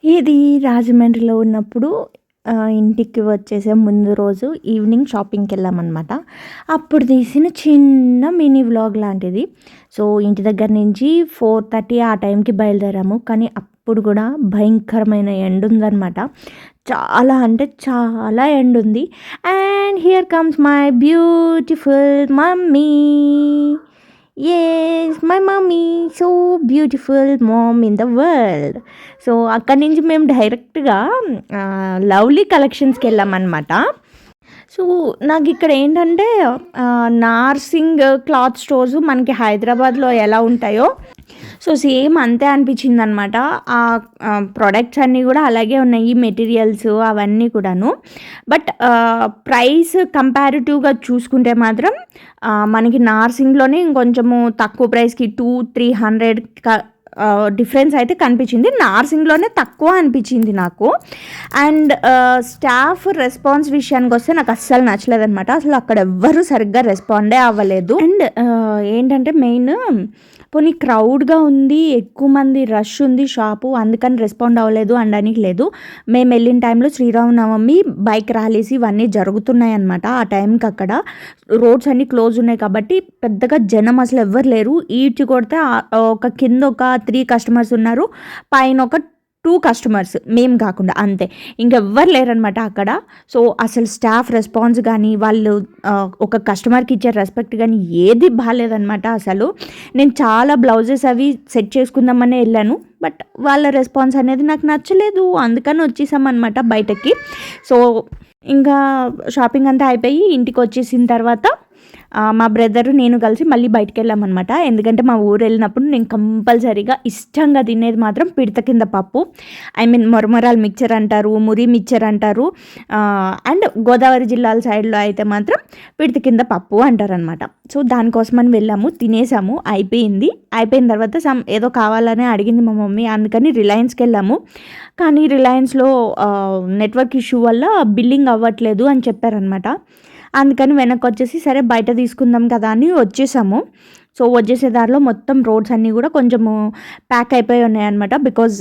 ఇది రాజమండ్రిలో ఉన్నప్పుడు ఇంటికి వచ్చేసే ముందు రోజు ఈవినింగ్ షాపింగ్‌కెళ్ళామనమాట. అప్పుడు తీసిన చిన్న మినీ వ్లాగ్ లాంటిది. సో, ఇంటి దగ్గర నుంచి 4:30 ఆ టైంకి బయలుదేరాము. కానీ అప్పుడు కూడా భయంకరమైన ఎండుందనమాట. చాలా అంటే చాలా ఎండుంది. And here comes my beautiful mummy. Yes! My mummy so beautiful mom in the world. So, అక్కడి నుంచి మేము డైరెక్ట్‌గా లవ్లీ కలెక్షన్స్‌కెళ్ళామనమాట. సో, నాకిక్కడ ఏంటంటే నార్సింగ్ క్లాత్ స్టోర్స్ మనకి హైదరాబాద్‌లో ఎలా ఉంటాయో సో, సేమ్ అంతే అనిపించిందనమాట. ప్రొడక్ట్స్ అన్నీ కూడా అలాగే ఉన్నాయి. మెటీరియల్స్ అవన్నీ కూడాను. బట్ ప్రైస్ కంపారిటివ్‌గా చూసుకుంటే మాత్రం మనకి నార్సింగ్‌లోనే ఇంకొంచెము తక్కువ ప్రైస్‌కి 200-300 డిఫరెన్స్ అయితే కనిపించింది. నార్సింగ్‌లోనే తక్కువ అనిపించింది నాకు. అండ్ స్టాఫ్ రెస్పాన్స్ విషయానికి వస్తే నాకు అస్సలు నచ్చలేదనమాట. అసలు అక్కడ ఎవ్వరు సరిగ్గా రెస్పాండే అవ్వలేదు. అండ్ ఏంటంటే మెయిన్ పోనీ క్రౌడ్‌గా ఉంది, ఎక్కువ మంది రష్ ఉంది షాపు, అందుకని రెస్పాండ్ అవ్వలేదు అనడానికి లేదు. మేము వెళ్ళిన టైంలో శ్రీరామనవమి బైక్ ర్యాలీస్ ఇవన్నీ జరుగుతున్నాయన్నమాట. ఆ టైంకి అక్కడ రోడ్స్ అన్నీ క్లోజ్ ఉన్నాయి కాబట్టి పెద్దగా జనం అసలు ఎవ్వరు లేరు. ఈడ్చి కొడితే ఒక కింద ఒక 3 కస్టమర్స్ ఉన్నారు, పైన ఒక 2 కస్టమర్స్ మేము కాకుండా అంతే. ఇంకెవ్వరు లేరనమాట అక్కడ. సో, అసలు స్టాఫ్ రెస్పాన్స్ కానీ వాళ్ళు ఒక కస్టమర్కి ఇచ్చే రెస్పెక్ట్ కానీ ఏది బాగాలేదనమాట అసలు. నేను చాలా బ్లౌజెస్ అవి సెట్ చేసుకుందామనే వెళ్ళాను. బట్ వాళ్ళ రెస్పాన్స్ అనేది నాకు నచ్చలేదు. అందుకని వచ్చేసామన్నమాట బయటకి. సో, ఇంకా షాపింగ్ అంతా అయిపోయి ఇంటికి వచ్చేసిన తర్వాత మా బ్రదరు నేను కలిసి మళ్ళీ బయటికెళ్ళామనమాట. ఎందుకంటే మా ఊరు వెళ్ళినప్పుడు నేను కంపల్సరీగా ఇష్టంగా తినేది మాత్రం పిడత కింద పప్పు. ఐ మీన్ మొరమరాలు మిక్చర్ అంటారు, మురి మిక్చర్ అంటారు. అండ్ గోదావరి జిల్లాల సైడ్లో అయితే మాత్రం పిడత కింద పప్పు అంటారనమాట. సో, దానికోసమని వెళ్ళాము, తినేసాము, అయిపోయిన తర్వాత ఏదో కావాలని అడిగింది మా మమ్మీ. అందుకని రిలయన్స్కి వెళ్ళాము. కానీ రిలయన్స్లో నెట్వర్క్ ఇష్యూ వల్ల బిల్లింగ్ అవ్వట్లేదు అని చెప్పారనమాట. అందుకని వెనక్కి వచ్చేసి సరే బయట తీసుకుందాం కదా అని వచ్చేసాము. సో, వచ్చేసే దారిలో మొత్తం రోడ్స్ అన్నీ కూడా కొంచెము ప్యాక్ అయిపోయి ఉన్నాయన్నమాట. బికాజ్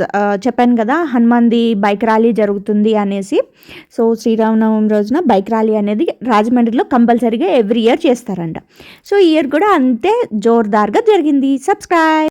చెప్పాను కదా హనుమాన్ది బైక్ ర్యాలీ జరుగుతుంది అనేసి. సో, శ్రీరామనవమి రోజున బైక్ ర్యాలీ అనేది రాజమండ్రిలో కంపల్సరీగా ఎవ్రీ ఇయర్ చేస్తారంట. సో, ఈ ఇయర్ కూడా అంతే జోర్దార్గా జరిగింది. సబ్స్క్రైబ్.